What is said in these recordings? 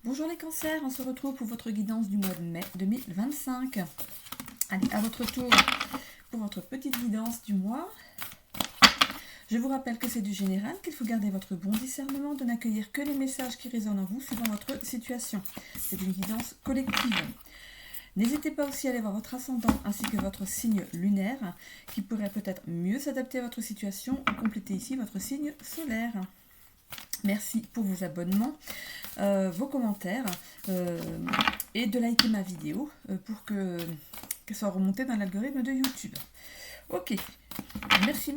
Bonjour les cancers, on se retrouve pour votre guidance du mois de mai 2025. Allez, à votre tour pour votre petite guidance du mois. Je vous rappelle que c'est du général, qu'il faut garder votre bon discernement, de n'accueillir que les messages qui résonnent en vous suivant votre situation. C'est une guidance collective. N'hésitez pas aussi à aller voir votre ascendant ainsi que votre signe lunaire qui pourrait peut-être mieux s'adapter à votre situation ou compléter ici votre signe solaire. Merci pour vos abonnements, vos commentaires et de liker ma vidéo pour qu'elle soit remontée dans l'algorithme de YouTube. Ok, merci.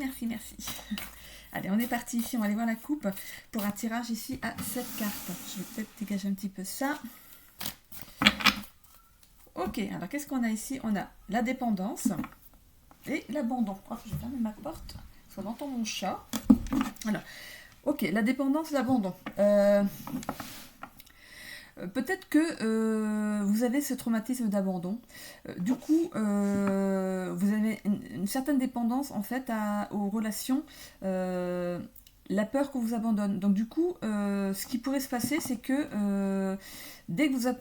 Allez, on est parti ici, on va aller voir la coupe pour un tirage ici à 7 cartes. Je vais peut-être dégager un petit peu ça. Ok, alors qu'est-ce qu'on a ici? On a la dépendance et l'abandon. Oh, je vais fermer ma porte, parce qu'on entend mon chat. Voilà. Ok, la dépendance, l'abandon. Peut-être que vous avez ce traumatisme d'abandon. Du coup, vous avez une certaine dépendance en fait aux relations, la peur qu'on vous abandonne. Donc du coup, ce qui pourrait se passer, c'est que dès que ça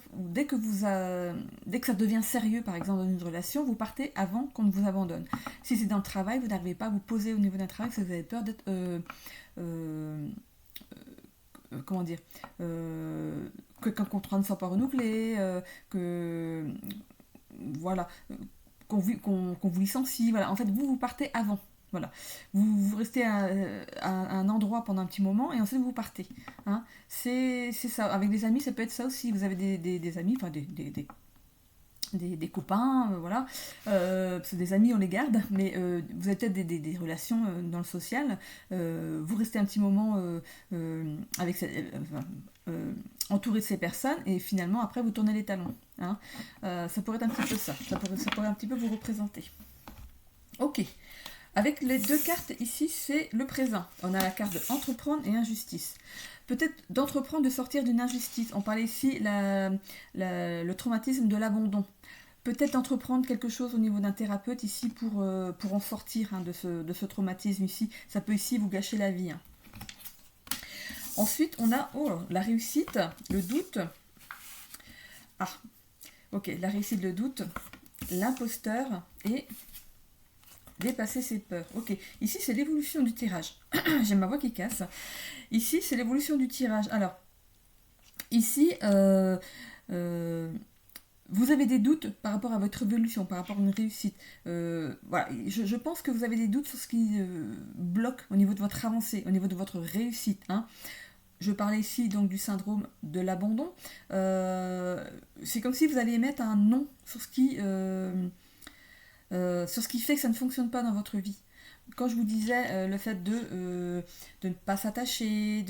devient sérieux, par exemple dans une relation, vous partez avant qu'on ne vous abandonne. Si c'est dans le travail, vous n'arrivez pas à vous poser au niveau d'un travail, parce que vous avez peur d'être comment dire, que qu'un contrat ne soit pas renouvelé, que voilà, qu'on vous licencie. Voilà. En fait, vous partez avant. Voilà. Vous restez à un endroit pendant un petit moment et ensuite vous partez. Hein. C'est ça. Avec des amis, ça peut être ça aussi. Vous avez des amis, enfin des copains, voilà. Parce que des amis, on les garde, mais vous avez peut-être des relations dans le social. Vous restez un petit moment avec entouré de ces personnes, et finalement, après, vous tournez les talons. Hein. Ça pourrait être un petit peu ça. Ça pourrait un petit peu vous représenter. Ok. Avec les deux cartes ici, c'est le présent. On a la carte de entreprendre et injustice. Peut-être d'entreprendre, de sortir d'une injustice. On parlait ici le traumatisme de l'abandon. Peut-être d'entreprendre quelque chose au niveau d'un thérapeute ici pour en sortir de ce traumatisme ici. Ça peut ici vous gâcher la vie. Hein. Ensuite, on a la réussite, le doute. Ah, ok, la réussite, le doute, l'imposteur et dépasser ses peurs. Ok, ici c'est l'évolution du tirage. J'ai ma voix qui casse. Ici c'est l'évolution du tirage. Alors, ici, vous avez des doutes par rapport à votre évolution, par rapport à une réussite. Voilà, je pense que vous avez des doutes sur ce qui bloque au niveau de votre avancée, au niveau de votre réussite. Hein. Je parlais ici donc du syndrome de l'abandon. C'est comme si vous alliez mettre un nom sur ce qui fait que ça ne fonctionne pas dans votre vie. Quand je vous disais le fait de ne pas s'attacher,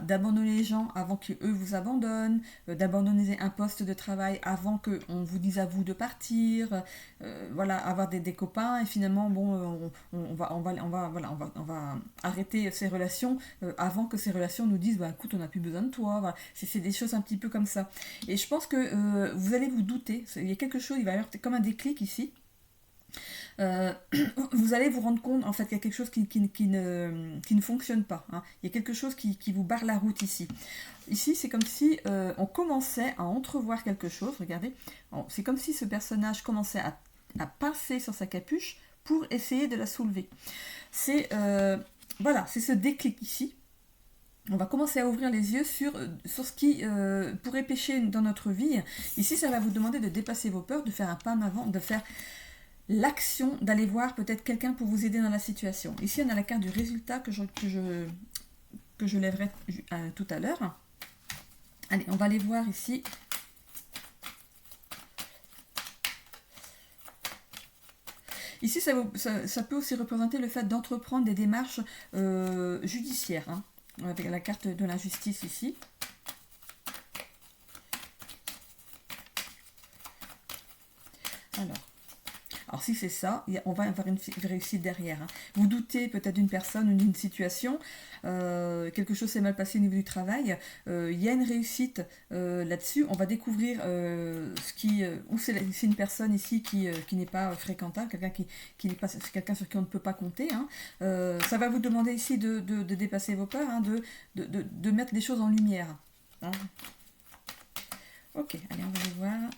d'abandonner les gens avant qu'eux vous abandonnent, d'abandonner un poste de travail avant qu'on vous dise à vous de partir, avoir des copains et finalement on va arrêter ces relations avant que ces relations nous disent écoute, on n'a plus besoin de toi. Voilà. C'est des choses un petit peu comme ça. Et je pense que vous allez vous douter, il y a quelque chose, il va y avoir comme un déclic ici. Vous allez vous rendre compte en fait qu'il y a quelque chose qui ne fonctionne pas. Hein. Il y a quelque chose qui vous barre la route ici. Ici, c'est comme si on commençait à entrevoir quelque chose. Regardez, c'est comme si ce personnage commençait à pincer sur sa capuche pour essayer de la soulever. C'est ce déclic ici. On va commencer à ouvrir les yeux sur ce qui pourrait pécher dans notre vie. Ici, ça va vous demander de dépasser vos peurs, de faire un pas en avant, de faire l'action d'aller voir peut-être quelqu'un pour vous aider dans la situation. Ici, on a la carte du résultat que je lèverai tout à l'heure. Allez, on va aller voir ici. Ici, ça peut aussi représenter le fait d'entreprendre des démarches judiciaires. Hein, avec la carte de l'injustice ici. Alors si c'est ça, on va avoir une réussite derrière. Hein. Vous doutez peut-être d'une personne ou d'une situation, quelque chose s'est mal passé au niveau du travail, il y a une réussite là-dessus, on va découvrir ou c'est une personne ici qui n'est pas fréquentable, quelqu'un sur qui on ne peut pas compter. Hein. Ça va vous demander ici de dépasser vos peurs, hein, de mettre les choses en lumière. Hein. Ok, allez, on va aller voir.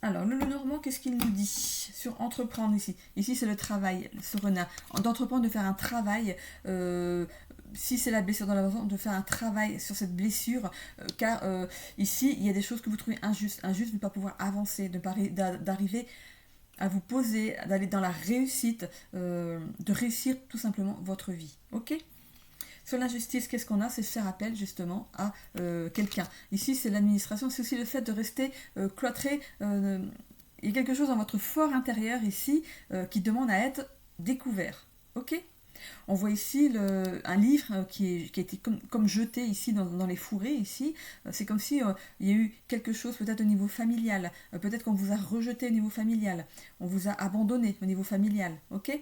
Alors, le Lenormand, qu'est-ce qu'il nous dit sur entreprendre ici? Ici, c'est le travail, ce renard. D'entreprendre, de faire un travail, si c'est la blessure dans l'avant, de faire un travail sur cette blessure, car ici, il y a des choses que vous trouvez injustes. Injustes de ne pas pouvoir avancer, d'arriver à vous poser, d'aller dans la réussite, de réussir tout simplement votre vie. Ok? Sur l'injustice, qu'est-ce qu'on a? C'est faire appel justement à quelqu'un. Ici, c'est l'administration, c'est aussi le fait de rester cloîtré. Il y a quelque chose dans votre fort intérieur ici qui demande à être découvert. Ok? On voit ici un livre qui a été comme jeté ici dans les fourrés ici. C'est comme si il y a eu quelque chose peut-être au niveau familial. Peut-être qu'on vous a rejeté au niveau familial. On vous a abandonné au niveau familial. Ok?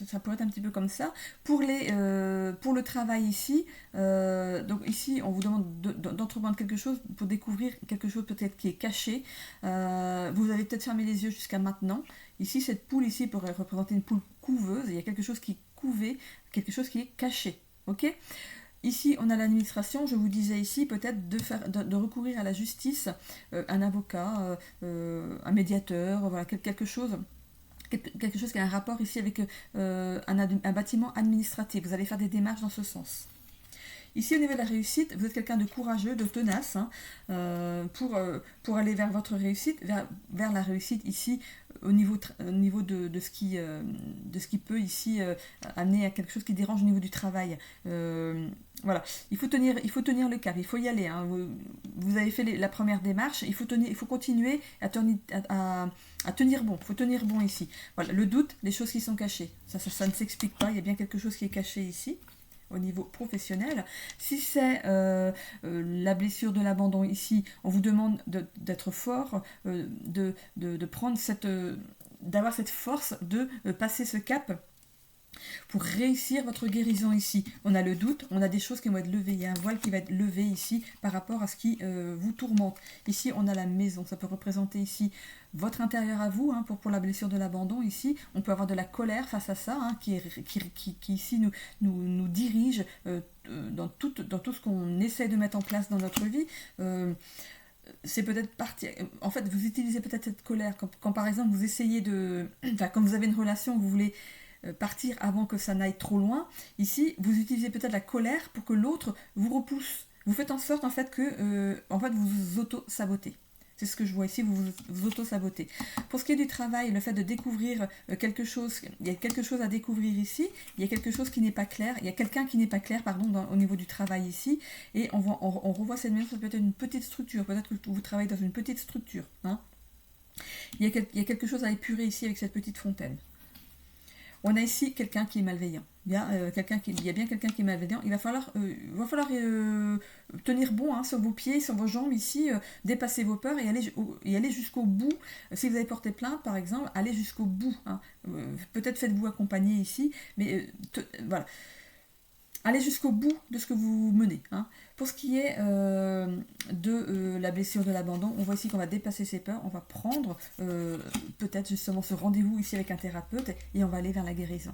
Ça pourrait être un petit peu comme ça. Pour le travail ici, donc ici on vous demande d'entreprendre quelque chose pour découvrir quelque chose peut-être qui est caché. Vous avez peut-être fermé les yeux jusqu'à maintenant. Ici, cette poule ici pourrait représenter une poule couveuse. Il y a quelque chose qui est couvé, quelque chose qui est caché. Ok? Ici, on a l'administration. Je vous disais ici peut-être de recourir à la justice, un avocat, un médiateur, voilà, quelque chose qui a un rapport ici avec un bâtiment administratif. Vous allez faire des démarches dans ce sens. Ici, au niveau de la réussite, vous êtes quelqu'un de courageux, de tenace, hein, pour aller vers votre réussite, vers la réussite ici, au niveau de ce qui peut ici amener à quelque chose qui dérange au niveau du travail. Voilà, il faut tenir le cap, il faut y aller. Hein. Vous avez fait la première démarche, il faut continuer à tenir bon. Il faut tenir bon ici. Voilà, le doute, les choses qui sont cachées. Ça ne s'explique pas, il y a bien quelque chose qui est caché ici au niveau professionnel. Si c'est la blessure de l'abandon ici, on vous demande d'être fort, de prendre d'avoir cette force de passer ce cap pour réussir votre guérison ici. On a le doute, on a des choses qui vont être levées. Il y a un voile qui va être levé ici par rapport à ce qui vous tourmente. Ici, on a la maison. Ça peut représenter ici votre intérieur à vous, hein, pour la blessure de l'abandon. Ici, on peut avoir de la colère face à ça, hein, qui ici nous dirige dans tout ce qu'on essaie de mettre en place dans notre vie. C'est peut-être partir. En fait, vous utilisez peut-être cette colère quand par exemple vous essayez quand vous avez une relation, vous voulez partir avant que ça n'aille trop loin. Ici, vous utilisez peut-être la colère pour que l'autre vous repousse. Vous faites en sorte en fait que vous vous auto-sabotez. C'est ce que je vois ici, vous auto-sabotez. Pour ce qui est du travail, le fait de découvrir quelque chose, il y a quelque chose à découvrir ici, il y a quelque chose qui n'est pas clair, il y a quelqu'un qui n'est pas clair, au niveau du travail ici, et on revoit cette même chose, peut-être une petite structure, peut-être que vous travaillez dans une petite structure. Hein. Il y a quelque chose à épurer ici avec cette petite fontaine. On a ici quelqu'un qui est malveillant. Il y a bien quelqu'un qui est malveillant. Il va falloir tenir bon, hein, sur vos pieds, sur vos jambes ici, dépasser vos peurs et aller jusqu'au bout. Si vous avez porté plainte, par exemple, allez jusqu'au bout. Hein. Peut-être faites-vous accompagner ici, mais voilà. Allez jusqu'au bout de ce que vous menez. Hein. Pour ce qui est de la blessure de l'abandon, on voit ici qu'on va dépasser ses peurs, on va prendre peut-être justement ce rendez-vous ici avec un thérapeute et on va aller vers la guérison.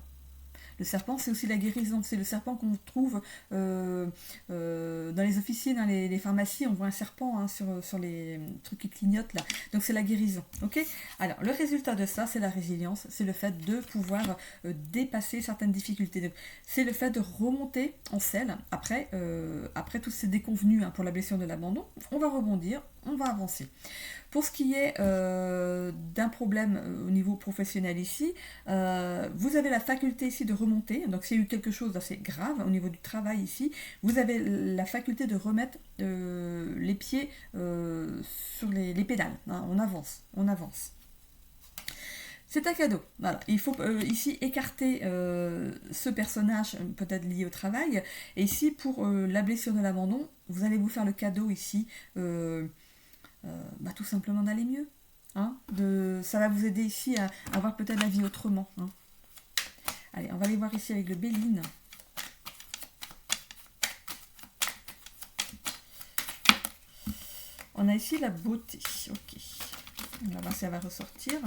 Le serpent, c'est aussi la guérison. C'est le serpent qu'on trouve dans les officines, dans les pharmacies. On voit un serpent, hein, sur les trucs qui clignotent là. Donc c'est la guérison. Ok. Alors le résultat de ça, c'est la résilience. C'est le fait de pouvoir dépasser certaines difficultés. Donc, c'est le fait de remonter en selle après toutes ces déconvenues, hein, pour la blessure de l'abandon. On va rebondir, on va avancer. Pour ce qui est d'un problème au niveau professionnel ici, vous avez la faculté ici de remonter. Donc s'il y a eu quelque chose d'assez grave au niveau du travail ici, vous avez la faculté de remettre les pieds sur les pédales. Hein, on avance. C'est un cadeau. Voilà. Il faut ici écarter ce personnage peut-être lié au travail. Et ici, pour la blessure de l'abandon, vous allez vous faire le cadeau ici tout simplement d'aller mieux. Hein, ça va vous aider ici à avoir peut-être la vie autrement. Hein. Allez, on va aller voir ici avec le Béline. On a ici la beauté. Ok. On va voir si elle va ressortir.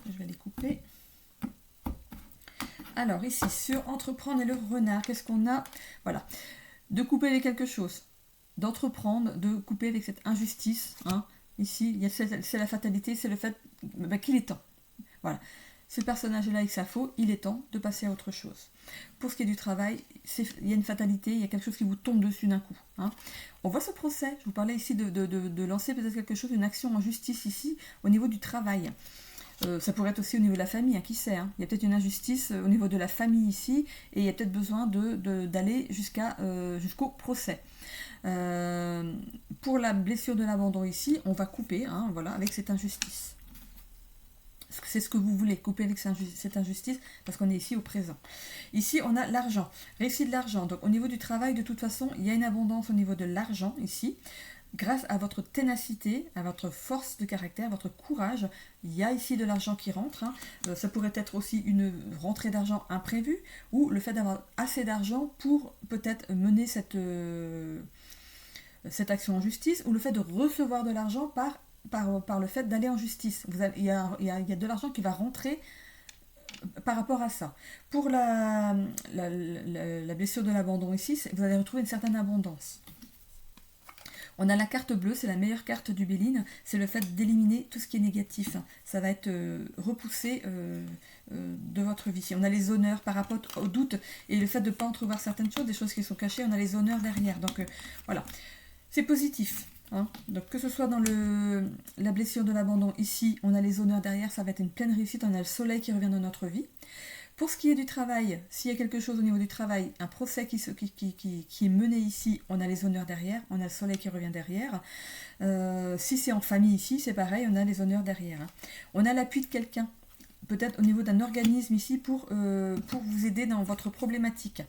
Je vais les couper. Alors ici, sur entreprendre et le renard, qu'est-ce qu'on a? Voilà. de couper avec quelque chose, d'entreprendre, de couper avec cette injustice. Hein. Ici, c'est la fatalité, c'est le fait qu'il est temps. Voilà. Ce personnage est là avec sa faux, il est temps de passer à autre chose. Pour ce qui est du travail, il y a une fatalité, il y a quelque chose qui vous tombe dessus d'un coup. Hein. On voit ce procès, je vous parlais ici de lancer peut-être quelque chose, une action en justice ici, au niveau du travail. Ça pourrait être aussi au niveau de la famille, hein, qui sait. Hein. Il y a peut-être une injustice au niveau de la famille ici, et il y a peut-être besoin d'aller jusqu'au procès. Pour la blessure de l'abandon ici, on va couper, hein, voilà, avec cette injustice. C'est ce que vous voulez, couper avec cette injustice, parce qu'on est ici au présent. Ici, on a l'argent, réussite de l'argent. Donc, au niveau du travail, de toute façon, il y a une abondance au niveau de l'argent, ici. Grâce à votre ténacité, à votre force de caractère, à votre courage, il y a ici de l'argent qui rentre. Hein. Ça pourrait être aussi une rentrée d'argent imprévue, ou le fait d'avoir assez d'argent pour peut-être mener cette action en justice, ou le fait de recevoir de l'argent par le fait d'aller en justice. Il y a de l'argent qui va rentrer par rapport à ça. Pour la blessure de l'abandon ici, vous allez retrouver une certaine abondance. On a la carte bleue, c'est la meilleure carte du Béline, c'est le fait d'éliminer tout ce qui est négatif. Ça va être repoussé de votre vie. On a les honneurs par rapport au doute et le fait de ne pas entrevoir certaines choses, des choses qui sont cachées, on a les honneurs derrière. Donc voilà, c'est positif. Hein. Donc que ce soit dans la blessure de l'abandon, ici on a les honneurs derrière, ça va être une pleine réussite, on a le soleil qui revient dans notre vie. Pour ce qui est du travail, s'il y a quelque chose au niveau du travail, un procès qui est mené ici, on a les honneurs derrière, on a le soleil qui revient derrière. Si c'est en famille ici, c'est pareil, on a les honneurs derrière. Hein. On a l'appui de quelqu'un, peut-être au niveau d'un organisme ici, pour vous aider dans votre problématique,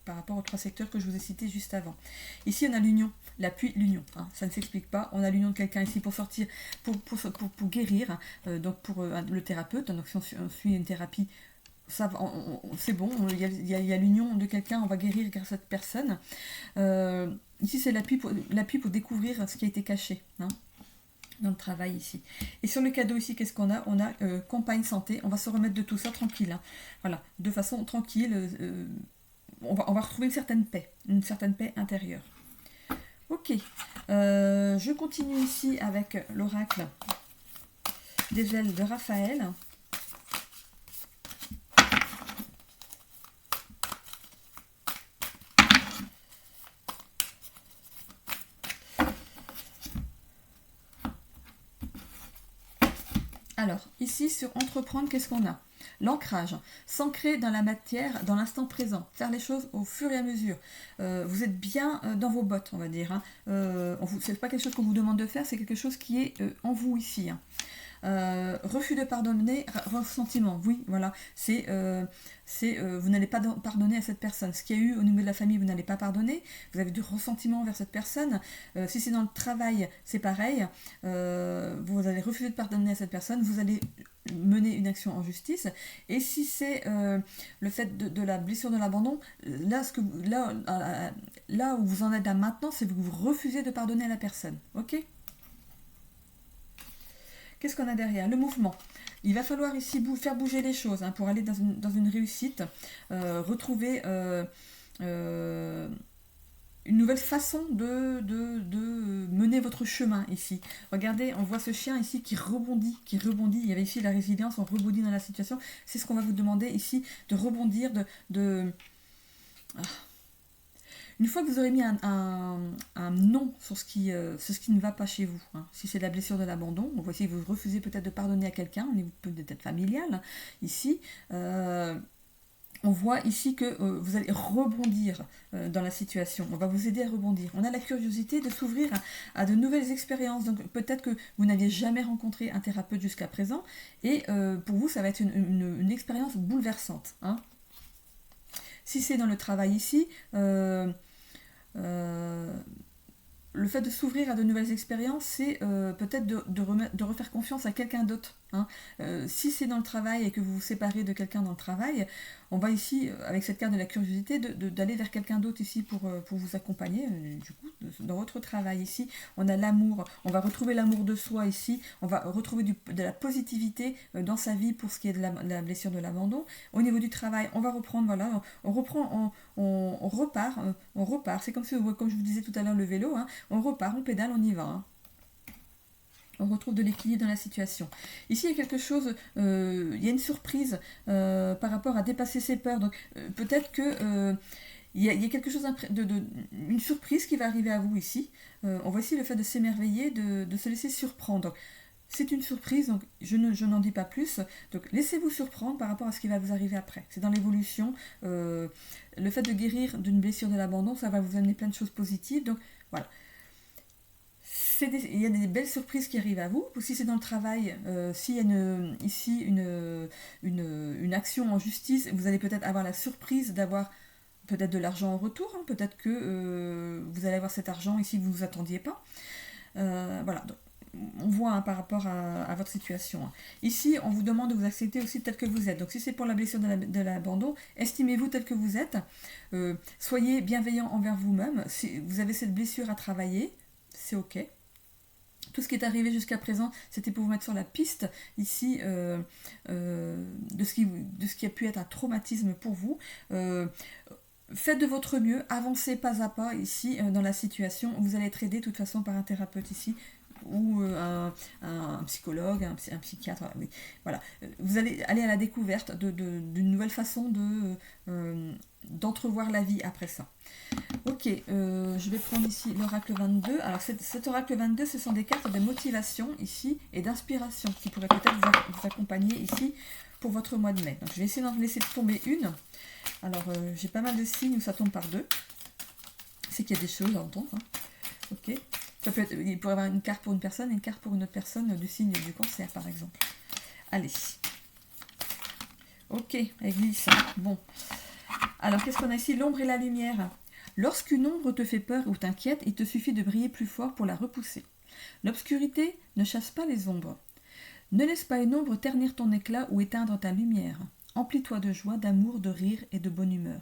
par rapport aux 3 secteurs que je vous ai cités juste avant. Ici, on a l'union, l'appui, l'union. Hein, ça ne s'explique pas. On a l'union de quelqu'un ici pour sortir, pour guérir, donc pour le thérapeute. Donc si on suit une thérapie, c'est bon, il y a l'union de quelqu'un, on va guérir grâce à cette personne. Ici, c'est l'appui pour découvrir ce qui a été caché. Hein, dans le travail ici. Et sur le cadeau ici, qu'est-ce qu'on a? On a compagne santé, on va se remettre de tout ça tranquille. Hein. Voilà, de façon tranquille. On va retrouver une certaine paix intérieure. Ok, je continue ici avec l'oracle des ailes de Raphaël. Alors, ici, sur entreprendre, qu'est-ce qu'on a? L'ancrage, s'ancrer dans la matière, dans l'instant présent, faire les choses au fur et à mesure. Vous êtes bien dans vos bottes, on va dire. Hein. C'est pas quelque chose qu'on vous demande de faire, c'est quelque chose qui est en vous ici. Hein. Refus de pardonner, ressentiment, oui, voilà, vous n'allez pas pardonner à cette personne. Ce qu'il y a eu au niveau de la famille, vous n'allez pas pardonner, vous avez du ressentiment envers cette personne. Si c'est dans le travail, c'est pareil, vous allez refuser de pardonner à cette personne, vous allez mener une action en justice. Et si c'est le fait de la blessure de l'abandon, là où vous en êtes là maintenant, c'est que vous refusez de pardonner à la personne, ok? Qu'est-ce qu'on a derrière? Le mouvement. Il va falloir ici faire bouger les choses hein, pour aller dans une réussite, retrouver une nouvelle façon de mener votre chemin ici. Regardez, on voit ce chien ici qui rebondit. Il y avait ici la résilience, on rebondit dans la situation. C'est ce qu'on va vous demander ici, de rebondir, Une fois que vous aurez mis un non sur ce qui ne va pas chez vous, hein, si c'est la blessure de l'abandon, on voit ici que vous refusez peut-être de pardonner à quelqu'un, au niveau peut-être familial, ici, on voit ici que vous allez rebondir dans la situation, on va vous aider à rebondir. On a la curiosité de s'ouvrir à de nouvelles expériences, donc peut-être que vous n'aviez jamais rencontré un thérapeute jusqu'à présent, et pour vous ça va être une expérience bouleversante. Hein. Si c'est dans le travail ici, le fait de s'ouvrir à de nouvelles expériences, c'est peut-être de refaire confiance à quelqu'un d'autre. Hein. Si c'est dans le travail et que vous vous séparez de quelqu'un dans le travail, on va ici, avec cette carte de la curiosité, d'aller vers quelqu'un d'autre ici pour vous accompagner, du coup, dans votre travail ici. On a l'amour, on va retrouver l'amour de soi ici, on va retrouver de la positivité dans sa vie pour ce qui est de la blessure de l'abandon. Au niveau du travail, on va reprendre, voilà, on reprend, on repart. C'est comme je vous disais tout à l'heure, le vélo, hein, on repart, on pédale, on y va. Hein. On retrouve de l'équilibre dans la situation. Ici, il y a quelque chose, il y a une surprise par rapport à dépasser ses peurs. Donc, peut-être que il y a quelque chose, une surprise qui va arriver à vous ici. On voit ici le fait de s'émerveiller, de se laisser surprendre. Donc, c'est une surprise, donc je n'en dis pas plus. Donc, laissez-vous surprendre par rapport à ce qui va vous arriver après. C'est dans l'évolution. Le fait de guérir d'une blessure de l'abandon, ça va vous amener plein de choses positives. Donc, voilà. Il y a des belles surprises qui arrivent à vous. Ou si c'est dans le travail, s'il y a ici une action en justice, vous allez peut-être avoir la surprise d'avoir peut-être de l'argent en retour. Hein, peut-être que vous allez avoir cet argent ici que vous ne vous attendiez pas. Voilà. Donc, on voit hein, par rapport à votre situation. Hein. Ici, on vous demande de vous accepter aussi tel que vous êtes. Donc, si c'est pour la blessure de l'abandon, estimez-vous tel que vous êtes. Soyez bienveillant envers vous-même. Si vous avez cette blessure à travailler, c'est OK. Tout ce qui est arrivé jusqu'à présent, c'était pour vous mettre sur la piste ici de ce qui a pu être un traumatisme pour vous. Faites de votre mieux, avancez pas à pas ici dans la situation. Vous allez être aidé de toute façon par un thérapeute ici ou un psychologue, un psychiatre. Oui. Voilà. Vous allez aller à la découverte d'une nouvelle façon d'entrevoir la vie après ça. Ok, je vais prendre ici l'oracle 22. Alors cet oracle 22, ce sont des cartes de motivation ici et d'inspiration qui pourraient peut-être vous accompagner ici pour votre mois de mai. Donc je vais essayer d'en laisser tomber une. Alors j'ai pas mal de signes où ça tombe par deux. C'est qu'il y a des choses à entendre. Hein. Ok. Ça peut être, il pourrait y avoir une carte pour une personne et une carte pour une autre personne du signe du cancer par exemple. Allez. Ok, elle glisse. Bon. Alors qu'est-ce qu'on a ici? L'ombre et la lumière. Lorsqu'une ombre te fait peur ou t'inquiète, il te suffit de briller plus fort pour la repousser. L'obscurité ne chasse pas les ombres. Ne laisse pas une ombre ternir ton éclat ou éteindre ta lumière. Emplis-toi de joie, d'amour, de rire et de bonne humeur.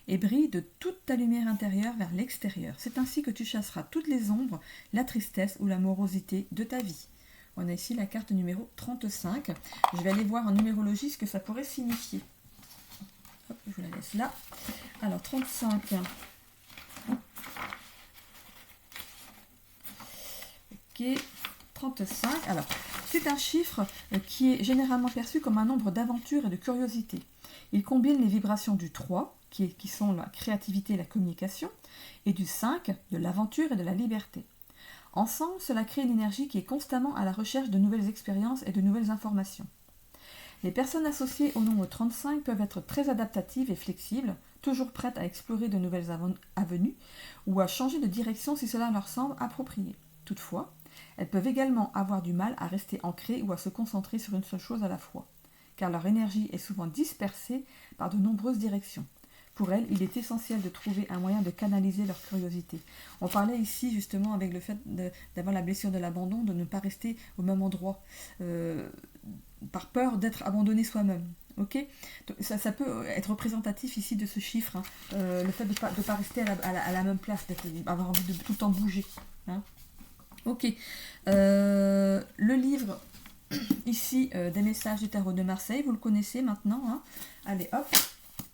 Et brille de toute ta lumière intérieure vers l'extérieur. C'est ainsi que tu chasseras toutes les ombres, la tristesse ou la morosité de ta vie. On a ici la carte numéro 35. Je vais aller voir en numérologie ce que ça pourrait signifier. Hop, je vous la laisse là. Alors, 35. Ok, 35. Alors, c'est un chiffre qui est généralement perçu comme un nombre d'aventure et de curiosité. Il combine les vibrations du 3, qui sont la créativité et la communication, et du 5, de l'aventure et de la liberté. Ensemble, cela crée une énergie qui est constamment à la recherche de nouvelles expériences et de nouvelles informations. Les personnes associées au nombre 35 peuvent être très adaptatives et flexibles, toujours prêtes à explorer de nouvelles avenues ou à changer de direction si cela leur semble approprié. Toutefois, elles peuvent également avoir du mal à rester ancrées ou à se concentrer sur une seule chose à la fois, car leur énergie est souvent dispersée par de nombreuses directions. Pour elles, il est essentiel de trouver un moyen de canaliser leur curiosité. On parlait ici justement avec le fait d'avoir la blessure de l'abandon, de ne pas rester au même endroit, par peur d'être abandonné soi-même. Okay, ça peut être représentatif ici de ce chiffre, hein, le fait de ne pas rester à la même place, d'avoir envie de tout le temps bouger. Hein. Ok, le livre ici des messages du tarot de Marseille, vous le connaissez maintenant. Hein. Allez, hop,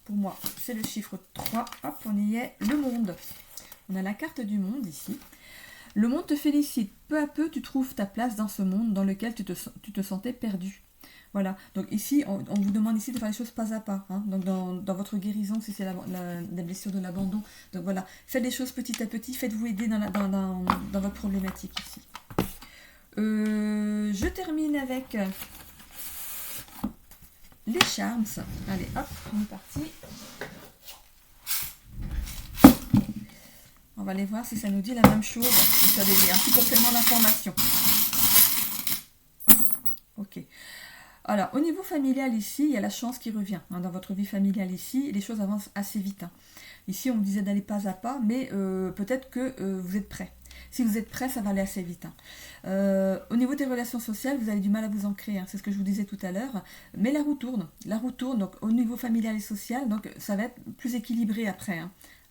pour moi c'est le chiffre 3, hop, on y est, le monde. On a la carte du monde ici. Le monde te félicite, peu à peu tu trouves ta place dans ce monde dans lequel tu te sentais perdu. Voilà, donc ici, on vous demande ici de faire les choses pas à pas. Hein. Donc dans votre guérison, si c'est la blessure de l'abandon, donc voilà, faites les choses petit à petit, faites-vous aider dans votre problématique ici. Je termine avec les charms. Allez, hop, on est parti. On va aller voir si ça nous dit la même chose, si ça devient un petit complément d'information. Ok. Alors, au niveau familial ici, il y a la chance qui revient. Hein, dans votre vie familiale ici, les choses avancent assez vite. Hein. Ici, on vous disait d'aller pas à pas, mais peut-être que vous êtes prêts. Si vous êtes prêt, ça va aller assez vite. Au niveau des relations sociales, vous avez du mal à vous ancrer, c'est ce que je vous disais tout à l'heure. Mais la roue tourne. La roue tourne, donc au niveau familial et social, donc ça va être plus équilibré après.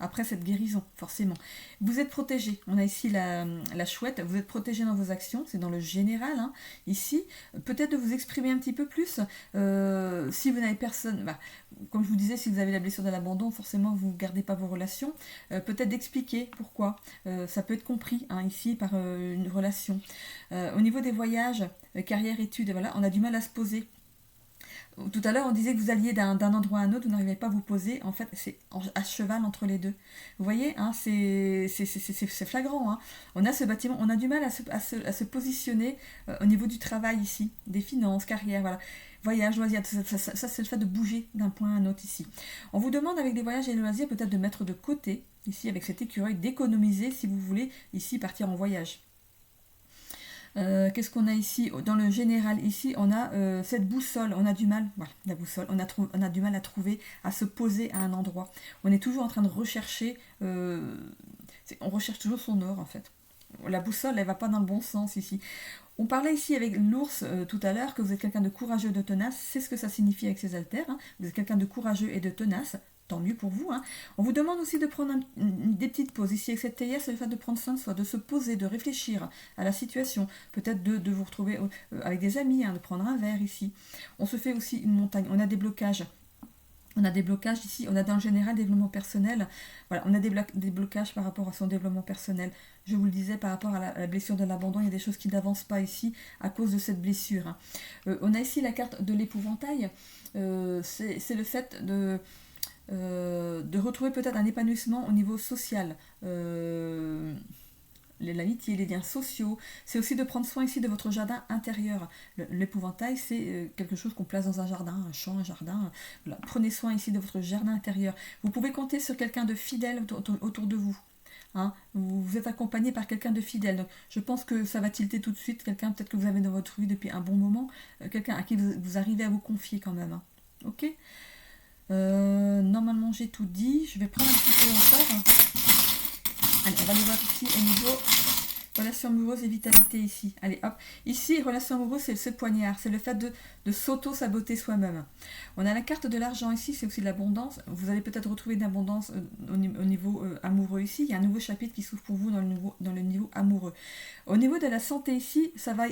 Après cette guérison, forcément. Vous êtes protégé. On a ici la chouette. Vous êtes protégé dans vos actions. C'est dans le général. Ici, peut-être de vous exprimer un petit peu plus. Si vous n'avez personne... comme je vous disais, si vous avez la blessure de l'abandon, forcément, vous ne gardez pas vos relations. Peut-être d'expliquer pourquoi. Ça peut être compris ici par une relation. Au niveau des voyages, carrière, études, voilà, on a du mal à se poser. Tout à l'heure, on disait que vous alliez d'un endroit à un autre, vous n'arrivez pas à vous poser. En fait, c'est à cheval entre les deux. Vous voyez, c'est flagrant. On a ce bâtiment, on a du mal à se positionner au niveau du travail ici, des finances, carrière, voilà. Voyage, loisirs, ça c'est le fait de bouger d'un point à un autre ici. On vous demande avec des voyages et des loisirs peut-être de mettre de côté, ici avec cet écureuil, d'économiser si vous voulez ici partir en voyage. Qu'est-ce qu'on a ici? Dans le général, ici, on a cette boussole. On a du mal, voilà, la boussole. On a du mal à trouver, à se poser à un endroit. On est toujours en train de rechercher. On recherche toujours son or, en fait. La boussole, elle va pas dans le bon sens ici. On parlait ici avec l'ours tout à l'heure que vous êtes quelqu'un de courageux, de tenace. C'est ce que ça signifie avec ces haltères. Vous êtes quelqu'un de courageux et de tenace. Tant mieux pour vous. On vous demande aussi de prendre des petites pauses. Ici, avec cette théière, c'est le fait de prendre soin de soi, de se poser, de réfléchir à la situation. Peut-être de vous retrouver avec des amis, de prendre un verre ici. On se fait aussi une montagne. On a des blocages. On a des blocages ici. On a dans le général développement personnel. Voilà, on a des blocages par rapport à son développement personnel. Je vous le disais, par rapport à la blessure de l'abandon, il y a des choses qui n'avancent pas ici à cause de cette blessure. On a ici la carte de l'épouvantail. C'est le fait de retrouver peut-être un épanouissement au niveau social, l'amitié, les liens sociaux. C'est aussi de prendre soin ici de votre jardin intérieur. L'épouvantail, c'est quelque chose qu'on place dans un jardin, un champ, un jardin. Voilà. Prenez soin ici de votre jardin intérieur. Vous pouvez compter sur quelqu'un de fidèle autour de vous. Vous êtes accompagné par quelqu'un de fidèle. Donc, je pense que ça va tilter tout de suite. Quelqu'un peut-être que vous avez dans votre vie depuis un bon moment. Quelqu'un à qui vous arrivez à vous confier quand même. Ok ? Normalement j'ai tout dit, je vais prendre un petit peu encore. Allez, on va aller voir ici au niveau relation amoureuse et vitalité ici. Allez hop, ici relation amoureuse c'est ce poignard, c'est le fait de s'auto-saboter soi-même. On a la carte de l'argent ici, c'est aussi de l'abondance. Vous allez peut-être retrouver une abondance au niveau amoureux ici. Il y a un nouveau chapitre qui s'ouvre pour vous dans le niveau amoureux. Au niveau de la santé ici, ça va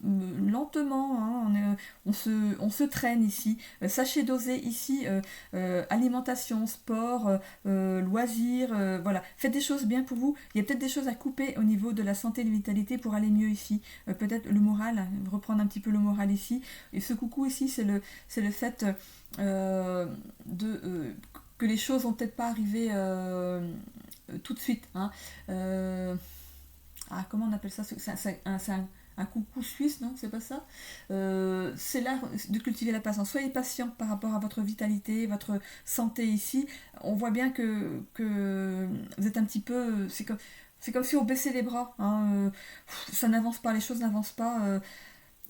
lentement, on se traîne ici. Sachez doser ici alimentation, sport, loisirs, voilà. Faites des choses bien pour vous. Il y a peut-être des choses à couper au niveau de la santé et de la vitalité pour aller mieux ici. Peut-être le moral, reprendre un petit peu le moral ici. Et ce coucou ici, c'est le fait que les choses vont peut-être pas arriver tout de suite. Comment on appelle ça? C'est un coucou suisse, non? C'est pas ça? C'est là de cultiver la patience. Soyez patient par rapport à votre vitalité, votre santé ici. On voit bien que vous êtes un petit peu... C'est comme si on baissait les bras. Ça n'avance pas, les choses n'avancent pas.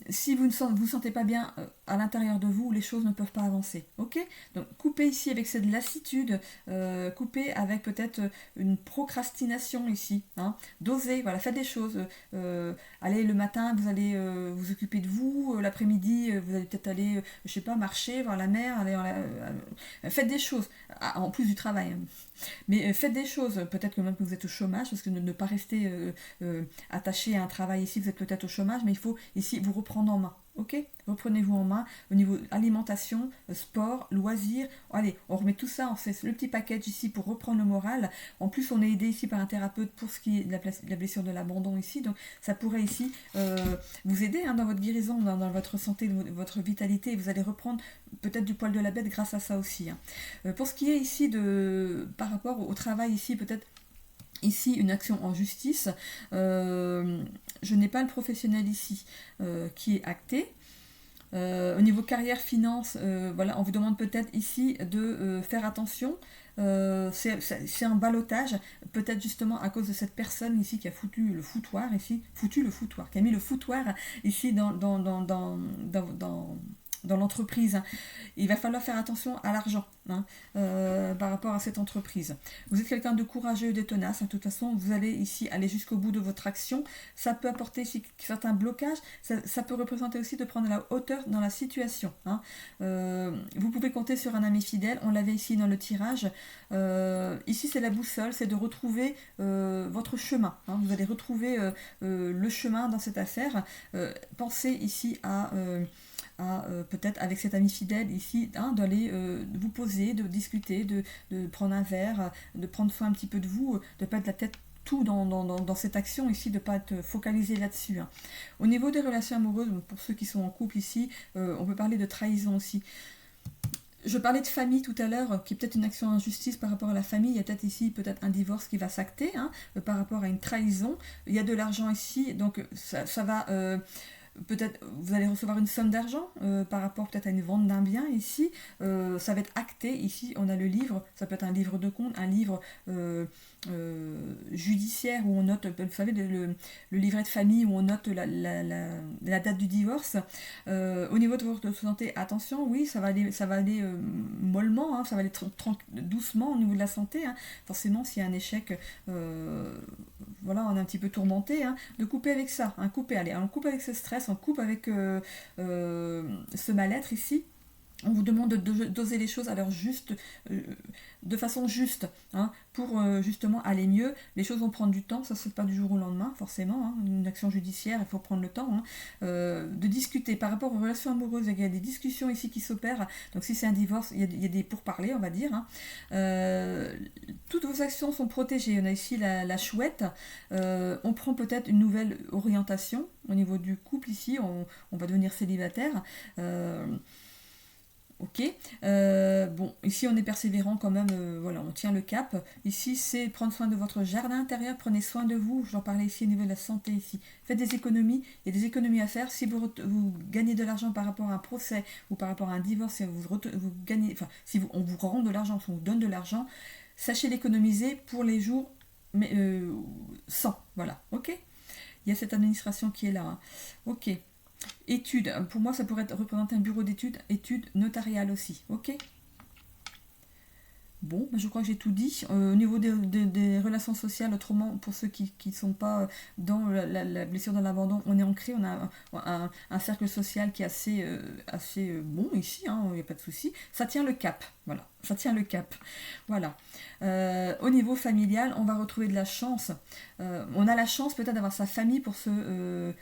Si vous ne vous sentez pas bien à l'intérieur de vous, les choses ne peuvent pas avancer. Ok? Donc coupez ici avec cette lassitude, coupez avec peut-être une procrastination ici. Dosez, voilà, faites des choses. Allez, le matin, vous allez vous occuper de vous. L'après-midi, vous allez peut-être aller, je sais pas, marcher, voir la mer. Faites des choses, en plus du travail. Mais faites des choses, peut-être que même que vous êtes au chômage, parce que ne pas rester attaché à un travail ici, vous êtes peut-être au chômage, mais il faut ici vous reprendre en main. Ok? Reprenez-vous en main au niveau alimentation, sport, loisirs. Allez, on remet tout ça, on fait le petit package ici pour reprendre le moral. En plus, on est aidé ici par un thérapeute pour ce qui est de la blessure de l'abandon ici. Donc, ça pourrait ici vous aider dans votre guérison, dans votre santé, votre vitalité. Vous allez reprendre peut-être du poil de la bête grâce à ça aussi. Pour ce qui est ici par rapport au travail ici, peut-être ici une action en justice, je n'ai pas le professionnel ici qui est acté. Au niveau carrière, finance, voilà, on vous demande peut-être ici de faire attention. C'est un ballottage, peut-être justement à cause de cette personne ici qui a foutu le foutoir, qui a mis le foutoir ici dans dans l'entreprise, hein. Il va falloir faire attention à l'argent, hein, par rapport à cette entreprise. Vous êtes quelqu'un de courageux et de tenace. Hein, de toute façon, vous allez ici aller jusqu'au bout de votre action. Ça peut apporter ici certains blocages. Ça peut représenter aussi de prendre la hauteur dans la situation. Hein. Vous pouvez compter sur un ami fidèle. On l'avait ici dans le tirage. Ici, c'est la boussole. C'est de retrouver votre chemin. Hein. Vous allez retrouver le chemin dans cette affaire. Pensez ici à peut-être avec cet ami fidèle ici, hein, d'aller vous poser, de discuter, de prendre un verre, de prendre soin un petit peu de vous, de ne pas être la tête tout dans cette action ici, de ne pas être focalisé là-dessus. Hein. Au niveau des relations amoureuses, pour ceux qui sont en couple ici, on peut parler de trahison aussi. Je parlais de famille tout à l'heure, qui est peut-être une action en justice par rapport à la famille. Il y a peut-être ici un divorce qui va s'acter, hein, par rapport à une trahison. Il y a de l'argent ici, donc ça va... peut-être vous allez recevoir une somme d'argent par rapport peut-être à une vente d'un bien ici. Ça va être acté. Ici, on a le livre. Ça peut être un livre de compte, un livre judiciaire où on note, vous savez, le livret de famille où on note la date du divorce. Au niveau de votre santé, attention, oui, ça va aller mollement, hein, ça va aller doucement au niveau de la santé. Hein. Forcément, s'il y a un échec, voilà, on est un petit peu tourmenté, hein, de couper avec ça. Hein, on coupe avec ce stress, on coupe avec ce mal-être ici. On vous demande de doser les choses à leur juste, de façon juste, hein, pour justement aller mieux. Les choses vont prendre du temps, ça ne se fait pas du jour au lendemain, forcément. Hein. Une action judiciaire, il faut prendre le temps, hein, de discuter par rapport aux relations amoureuses. Il y a des discussions ici qui s'opèrent. Donc si c'est un divorce, il y a des pourparlers, on va dire. Hein. Toutes vos actions sont protégées. On a ici la chouette. On prend peut-être une nouvelle orientation au niveau du couple ici. On va devenir célibataire. Ok, bon, ici on est persévérant quand même, voilà, on tient le cap. Ici c'est prendre soin de votre jardin intérieur, prenez soin de vous, j'en parlais ici au niveau de la santé ici. Faites des économies, il y a des économies à faire. Si vous gagnez de l'argent par rapport à un procès ou par rapport à un divorce, si vous gagnez, enfin, si on vous rend de l'argent, si on vous donne de l'argent, sachez l'économiser pour les jours mais, sans, voilà, ok. Il y a cette administration qui est là, hein. Ok. Études, pour moi ça pourrait représenter un bureau d'études, études notariales aussi, ok. Bon, je crois que j'ai tout dit. Au niveau des relations sociales, autrement, pour ceux qui ne sont pas dans la blessure de l'abandon, on est ancré, on a un cercle social qui est assez bon ici, hein, il n'y a pas de souci. Ça tient le cap, voilà, ça tient le cap. Voilà. Au niveau familial, on va retrouver de la chance. On a la chance peut-être d'avoir sa famille pour se...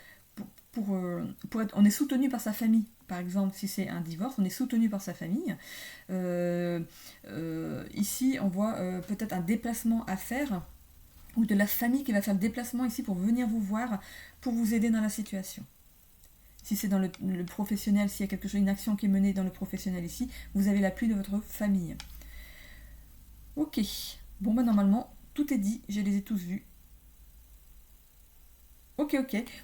on est soutenu par sa famille. Par exemple, si c'est un divorce, on est soutenu par sa famille. Ici, on voit peut-être un déplacement à faire, ou de la famille qui va faire le déplacement ici pour venir vous voir, pour vous aider dans la situation. Si c'est dans le professionnel, s'il y a quelque chose, une action qui est menée dans le professionnel ici, vous avez l'appui de votre famille. Ok. Bon, normalement, tout est dit, je les ai tous vus. Ok.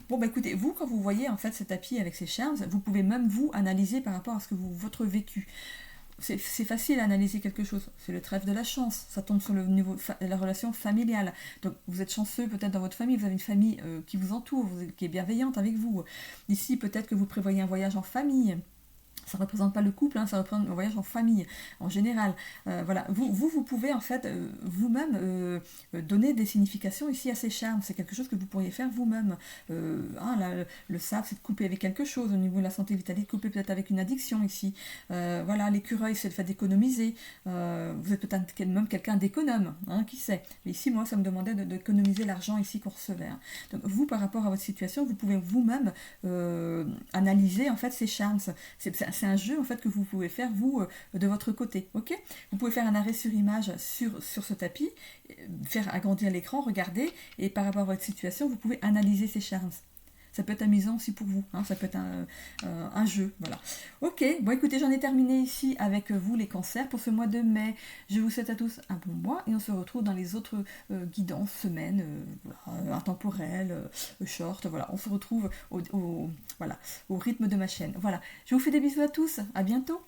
Bon, écoutez, vous, quand vous voyez en fait ce tapis avec ces charms, vous pouvez même vous analyser par rapport à votre vécu. C'est facile à analyser quelque chose. C'est le trèfle de la chance. Ça tombe sur le niveau de la relation familiale. Donc, vous êtes chanceux peut-être dans votre famille. Vous avez une famille qui vous entoure, qui est bienveillante avec vous. Ici, peut-être que vous prévoyez un voyage en famille. Ça ne représente pas le couple, hein, ça représente un voyage en famille, en général. Voilà. Vous pouvez en fait vous-même donner des significations ici à ces charmes. C'est quelque chose que vous pourriez faire vous-même. Le sable, c'est de couper avec quelque chose. Au niveau de la santé vitale, de couper peut-être avec une addiction ici. Voilà, l'écureuil, c'est le fait d'économiser. Vous êtes peut-être même quelqu'un d'économe, hein, qui sait. Mais ici, moi, ça me demandait d'économiser l'argent ici qu'on recevait. Hein. Donc, vous, par rapport à votre situation, vous pouvez vous-même analyser en fait ces charmes. C'est un jeu en fait que vous pouvez faire vous de votre côté, ok. Vous pouvez faire un arrêt sur image sur ce tapis, faire agrandir l'écran, regarder, et par rapport à votre situation, vous pouvez analyser ces charms. Ça peut être amusant aussi pour vous, hein, ça peut être un jeu, voilà. Ok, bon écoutez, j'en ai terminé ici avec vous les cancers pour ce mois de mai. Je vous souhaite à tous un bon mois et on se retrouve dans les autres guidances, semaines, intemporelles, short, voilà. On se retrouve au rythme de ma chaîne. Voilà, je vous fais des bisous à tous, à bientôt.